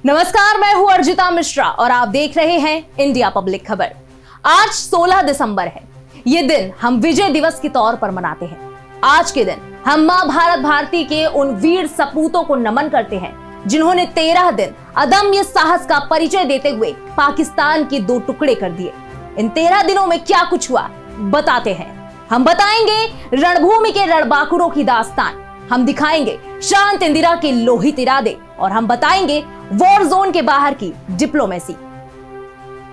नमस्कार, मैं हूं अर्जिता मिश्रा और आप देख रहे हैं इंडिया पब्लिक खबर। आज 16 दिसंबर है। ये दिन हम विजय दिवस के तौर पर मनाते हैं। आज के दिन हम मां भारत भारती के उन वीर सपूतों को नमन करते हैं जिन्होंने 13 दिन अदम्य साहस का परिचय देते हुए पाकिस्तान के 2 टुकड़े कर दिए। इन 13 दिनों में क्या कुछ हुआ बताते हैं। हम बताएंगे रणभूमि के रणबांकुरों की दास्तान, हम दिखाएंगे शांत इंदिरा के लोहित इरादे और हम बताएंगे वॉर जोन के बाहर की डिप्लोमेसी।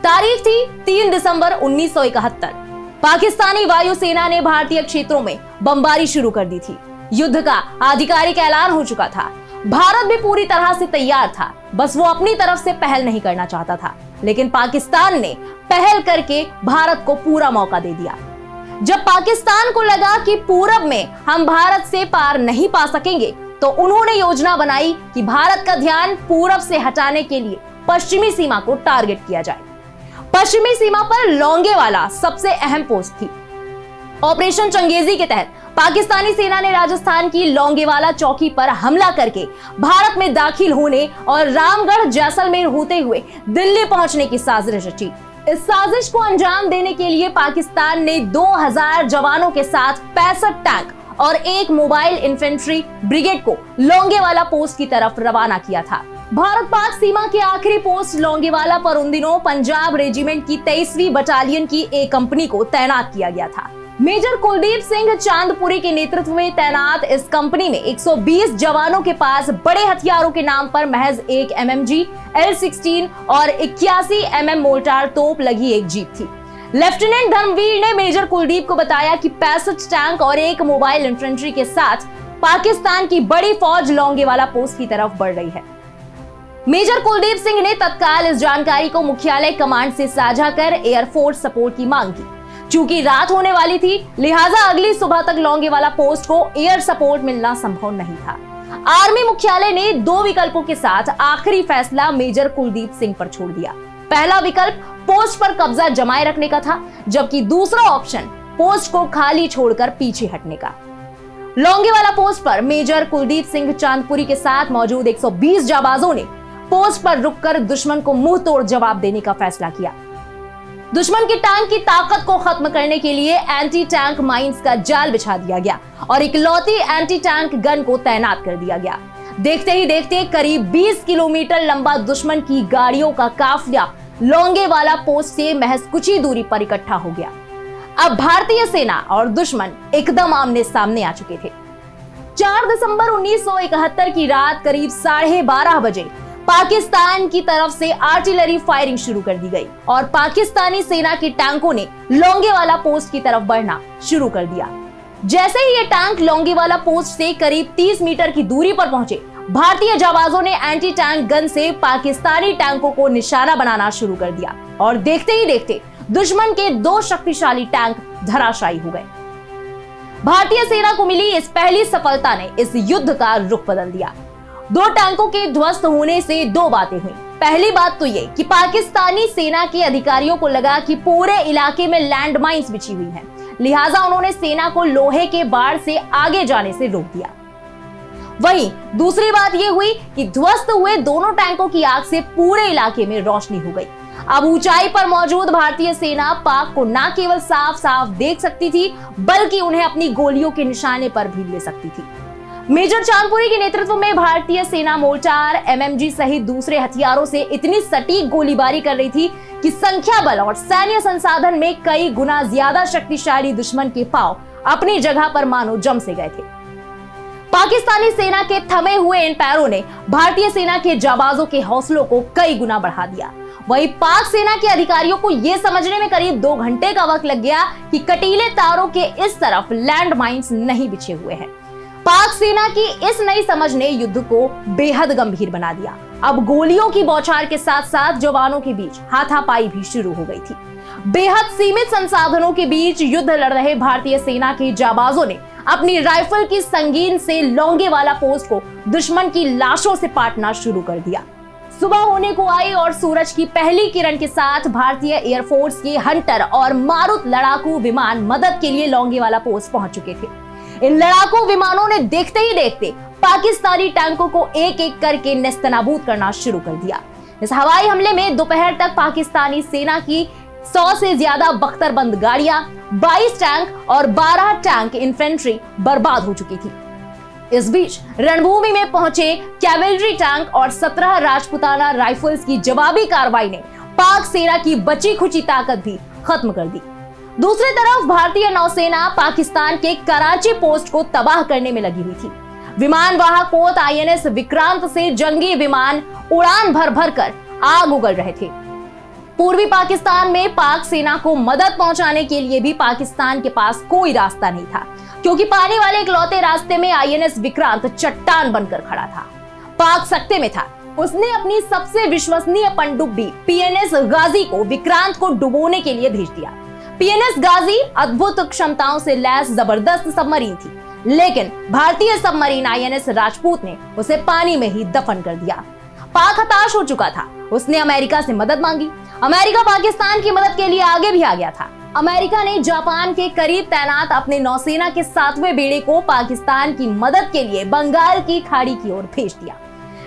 तारीख थी 3 दिसंबर 1971। पाकिस्तानी वायुसेना ने भारतीय क्षेत्रों में बमबारी शुरू कर दी थी। युद्ध का आधिकारिक ऐलान हो चुका था। भारत भी पूरी तरह से तैयार था, बस वो अपनी तरफ से पहल नहीं करना चाहता था। लेकिन पाकिस्तान ने पहल करके भारत को पूरा मौका दे दिया। जब पाकिस्तान को लगा कि पूरब में हम भारत से पार नहीं पा सकेंगे, तो उन्होंने योजना बनाई कि भारत का ध्यान पूरब से हटाने के लिए पश्चिमी सीमा को टारगेट किया जाए। पश्चिमी सीमा पर लोंगेवाला सबसे अहम पोस्ट थी। ऑपरेशन चंगेजी के तहत पाकिस्तानी सेना ने राजस्थान की लोंगेवाला चौकी पर हमला करके भारत में दाखिल होने और रामगढ़ जैसलमेर होते हुए दिल्ली पहुंचने की साजिश रची। इस साजिश को अंजाम देने के लिए पाकिस्तान ने 2000 जवानों के साथ 65 टैंक और 1 मोबाइल इन्फेंट्री ब्रिगेड को लोंगेवाला पोस्ट की तरफ रवाना किया था। भारत पाक सीमा के आखिरी पोस्ट लोंगेवाला पर उन दिनों पंजाब रेजिमेंट की 23वीं बटालियन की एक कंपनी को तैनात किया गया था। मेजर कुलदीप सिंह चांदपुरी के नेतृत्व में तैनात इस कंपनी में 120 जवानों के पास बड़े हथियारों के नाम पर महज 1 MMG, L-16 और 81 mm मोर्टार तोप लगी एक जीप थी। लेफ्टिनेंट धर्मवीर ने मेजर कुलदीप को बताया कि 65 टैंक और 1 मोबाइल इन्फेंट्री के साथ पाकिस्तान की बड़ी फौज लोंगेवाला पोस्ट की तरफ बढ़ रही है। मेजर कुलदीप सिंह ने तत्काल इस जानकारी को मुख्यालय कमांड से साझा कर एयरफोर्स सपोर्ट की मांग की। चूंकि रात होने वाली थी, लिहाजा अगली सुबह तक लोंगेवाला पोस्ट को एयर सपोर्ट मिलना संभव नहीं था। आर्मी मुख्यालय ने 2 विकल्पों के साथ आखिरी फैसला मेजर कुलदीप सिंह पर छोड़ दिया। पहला विकल्प पोस्ट पर कब्जा जमाए रखने का था, जबकि दूसरा ऑप्शन पोस्ट को खाली छोड़कर पीछे हटने का। लोंगेवाला पोस्ट पर मेजर कुलदीप सिंह चांदपुरी के साथ मौजूद 120 जाबाजों ने पोस्ट पर रुककर दुश्मन को मुंह तोड़ जवाब देने का फैसला किया। दुश्मन की टैंक की ताकत को खत्म करने के लिए एंटी टैंक माइंस का जाल बिछा दिया गया और इकलौती एंटी टैंक गन को तैनात कर दिया गया। देखते ही देखते करीब 20 किलोमीटर लंबा दुश्मन की गाड़ियों का काफिला लोंगेवाला पोस्ट से महज कुछ ही दूरी पर इकट्ठा हो गया। अब भारतीय सेना और दुश्मन एकदम आमने सामने आ चुके थे। 4 दिसंबर 1971 की रात करीब 12:30 बजे पाकिस्तान की तरफ से आर्टिलरी फायरिंग शुरू कर दी गई और पाकिस्तानी सेना के टैंकों ने लोंगेवाला पोस्ट की तरफ बढ़ना शुरू कर दिया। जैसे ही ये टैंक लोंगेवाला पोस्ट से करीब 30 मीटर की दूरी पर पहुंचे, भारतीय जाबाजों ने एंटी टैंक गन से पाकिस्तानी टैंकों को निशाना बनाना शुरू कर दिया और देखते ही देखते दुश्मन के 2 शक्तिशाली टैंक धराशायी हो गए। भारतीय सेना को मिली इस पहली सफलता ने इस युद्ध का रुख बदल दिया। 2 टैंकों के ध्वस्त होने से 2 बातें हुई। पहली बात तो ये कि पाकिस्तानी सेना के अधिकारियों को लगा कि पूरे इलाके में लैंड माइंस बिछी हुई हैं, लिहाजा उन्होंने सेना को लोहे के बाड़ से आगे जाने से रोक दिया। वहीं दूसरी बात यह हुई कि ध्वस्त हुए दोनों टैंकों की आग से पूरे इलाके में रोशनी हो गई। अब ऊंचाई पर मौजूद भारतीय सेना पाक को न केवल साफ साफ देख सकती थी, बल्कि उन्हें अपनी गोलियों के निशाने पर भी ले सकती थी। मेजर चांदपुरी के नेतृत्व में भारतीय सेना मोर्टार, MMG सहित दूसरे हथियारों से इतनी सटीक गोलीबारी कर रही थी कि संख्या बल और सैन्य संसाधन में कई गुना ज्यादा शक्तिशाली दुश्मन के पांव अपनी जगह पर मानो जम से गए थे। पाकिस्तानी सेना के थमे हुए इन पैरों ने भारतीय सेना के जाबाजों के हौसलों को कई गुना बढ़ा दिया। वहीं पाक सेना के अधिकारियों को यह समझने में करीब 2 घंटे का वक्त लग गया कि कटीले तारों के इस तरफ लैंड माइंस नहीं बिछे हुए हैं। पाक सेना की इस नई समझ ने युद्ध को बेहद गंभीर बना दिया। अब गोलियों की बौछार के साथ साथ जवानों के बीच हाथापाई भी शुरू हो गई थी। बेहद सीमित संसाधनों के बीच युद्ध लड़ रहे भारतीय सेना के जाबाजों ने अपनी राइफल की संगीन से लोंगेवाला पोस्ट को दुश्मन की लाशों से पाटना शुरू कर दिया। सुबह होने को आई और सूरज की पहली किरण के साथ भारतीय एयरफोर्स के हंटर और मारुत लड़ाकू विमान मदद के लिए लोंगेवाला पोस्ट पहुंच चुके थे। इन लड़ाकू विमानों ने देखते ही देखते पाकिस्तानी टैंकों को एक एक करके नेस्तनाबूद करना शुरू कर दिया। इस हवाई हमले में दोपहर तक पाकिस्तानी सेना की 100 से ज्यादा बख्तरबंद गाड़ियां, 22 टैंक और 12 टैंक इन्फेंट्री बर्बाद हो चुकी थी। इस बीच रणभूमि में पहुंचे कैवेलरी टैंक और 17 राजपुताना राइफल्स की जवाबी कार्रवाई ने पाक सेना की बची खुची ताकत भी खत्म कर दी। दूसरी तरफ भारतीय नौसेना पाकिस्तान के कराची पोस्ट को तबाह करने में लगी हुई थी। विमान वाहक पोत INS विक्रांत से जंगी विमान उड़ान भर भर कर आग उगल रहे थे। पूर्वी पाकिस्तान में पाक सेना को मदद पहुंचाने के लिए भी पाकिस्तान के पास कोई रास्ता नहीं था, क्योंकि पानी वाले इकलौते रास्ते में INS विक्रांत चट्टान बनकर खड़ा था। पाक सख्ते में था। उसने अपनी सबसे विश्वसनीय पनडुब्बी PNS गाजी को विक्रांत को डुबोने के लिए भेज दिया। PNS गाजी अद्भुत क्षमताओं से लैस जबरदस्त सबमरीन थी, लेकिन भारतीय सबमरीन INS राजपूत ने उसे पानी में ही दफन कर दिया। पाक हताश हो चुका था। उसने अमेरिका से मदद मांगी। अमेरिका पाकिस्तान की मदद के लिए आगे भी आ गया था। अमेरिका ने जापान के करीब तैनात अपने नौसेना के 7वें बेड़े को पाकिस्तान की मदद के लिए बंगाल की खाड़ी की ओर भेज दिया।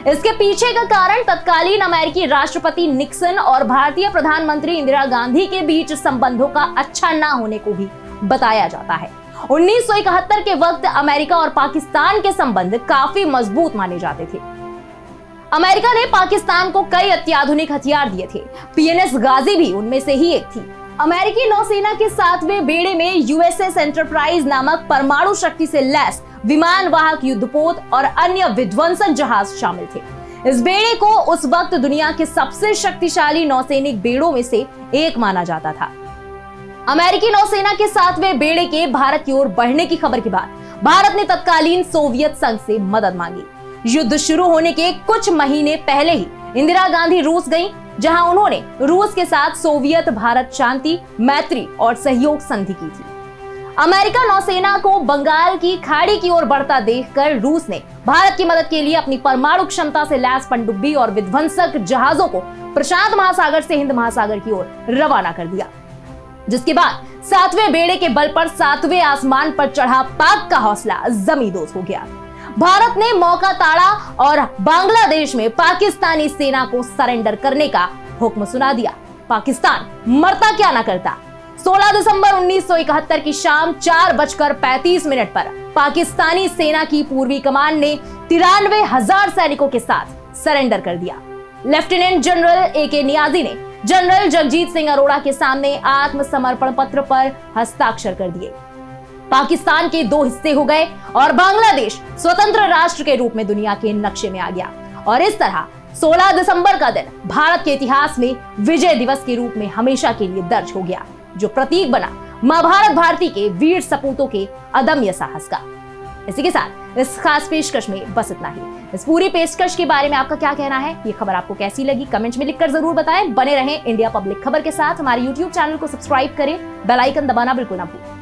इसके पीछे का कारण तत्कालीन अमेरिकी राष्ट्रपति निक्सन और भारतीय प्रधानमंत्री इंदिरा गांधी के बीच संबंधों का अच्छा ना होने को भी बताया जाता है। 1971 के वक्त अमेरिका और पाकिस्तान के संबंध काफी मजबूत माने जाते थे। अमेरिका ने पाकिस्तान को कई अत्याधुनिक हथियार दिए थे। PNS गाजी भी उनमें से ही एक थी। अमेरिकी नौसेना के 7वें बेड़े में USS एंटरप्राइज नामक परमाणु शक्ति से लैस विमान वाहक युद्धपोत और अन्य विध्वंसक जहाज शामिल थे। इस बेड़े को उस वक्त दुनिया के सबसे शक्तिशाली नौसैनिक बेड़ों में से एक माना जाता था। अमेरिकी नौसेना के 7वें बेड़े के भारत की ओर बढ़ने की खबर के बाद भारत ने तत्कालीन सोवियत संघ से मदद मांगी। युद्ध शुरू होने के कुछ महीने पहले ही इंदिरा गांधी रूस गईं, जहां उन्होंने रूस के साथ सोवियत भारत शांति, मैत्री और सहयोग संधि की थी। अमेरिका नौसेना को बंगाल की खाड़ी की ओर बढ़ता देखकर रूस ने भारत की मदद के लिए अपनी परमाणु क्षमता से लैस पनडुब्बी और विध्वंसक जहाजों को प्रशांत महासागर से हिंद महासागर की ओर रवाना कर दिया, जिसके बाद 7वें बेड़े के बल पर 7वें आसमान पर चढ़ा पाक का हौसला जमींदोज हो गया। भारत ने मौका ताड़ा और बांग्लादेश में पाकिस्तानी सेना को सरेंडर करने का हुक्म सुना दिया। पाकिस्तान मरता क्या न करता। 16 दिसंबर 1971 की शाम 4:35 पर पाकिस्तानी सेना की पूर्वी कमान ने 93,000 सैनिकों के साथ सरेंडर कर दिया। लेफ्टिनेंट जनरल AK नियाजी ने जनरल जगजीत सिंह अरोड़ा के सामने आत्मसमर्पण पत्र पर हस्ताक्षर कर दिए। पाकिस्तान के 2 हिस्से हो गए और बांग्लादेश स्वतंत्र राष्ट्र के रूप में दुनिया के नक्शे में आ गया। और इस तरह 16 दिसंबर का दिन भारत के इतिहास में विजय दिवस के रूप में हमेशा के लिए दर्ज हो गया, जो प्रतीक बना मां भारत भारती के वीर सपूतों के अदम्य साहस का। इसी के साथ इस खास पेशकश में बस इतना ही। इस पूरी पेशकश के बारे में आपका क्या कहना है, ये खबर आपको कैसी लगी, कमेंट में लिखकर जरूर बताएं। बने रहें इंडिया पब्लिक खबर के साथ। हमारे YouTube चैनल को सब्सक्राइब करें, बेल आइकन दबाना बिल्कुल ना भूलें।